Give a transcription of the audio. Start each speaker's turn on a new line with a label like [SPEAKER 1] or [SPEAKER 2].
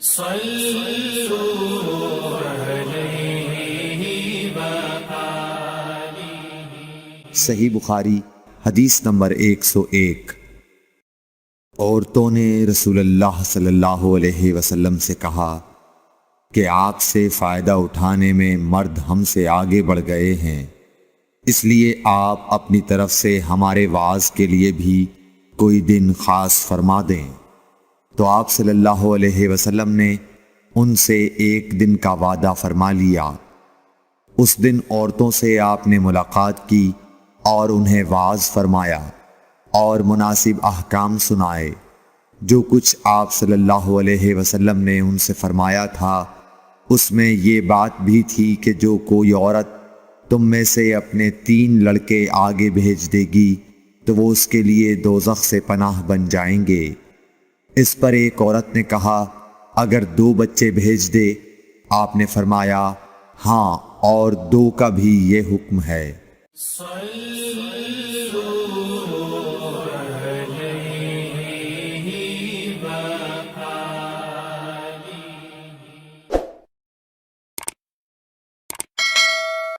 [SPEAKER 1] صحیح بخاری حدیث نمبر 101۔ عورتوں نے رسول اللہ صلی اللہ علیہ وسلم سے کہا کہ آپ سے فائدہ اٹھانے میں مرد ہم سے آگے بڑھ گئے ہیں، اس لیے آپ اپنی طرف سے ہمارے وعظ کے لیے بھی کوئی دن خاص فرما دیں۔ تو آپ صلی اللہ علیہ وسلم نے ان سے ایک دن کا وعدہ فرما لیا۔ اس دن عورتوں سے آپ نے ملاقات کی اور انہیں وعظ فرمایا اور مناسب احکام سنائے۔ جو کچھ آپ صلی اللہ علیہ وسلم نے ان سے فرمایا تھا اس میں یہ بات بھی تھی کہ جو کوئی عورت تم میں سے اپنے 3 لڑکے آگے بھیج دے گی تو وہ اس کے لیے دوزخ سے پناہ بن جائیں گے۔ اس پر ایک عورت نے کہا اگر 2 بچے بھیج دے؟ آپ نے فرمایا ہاں، اور 2 کا بھی یہ حکم ہے۔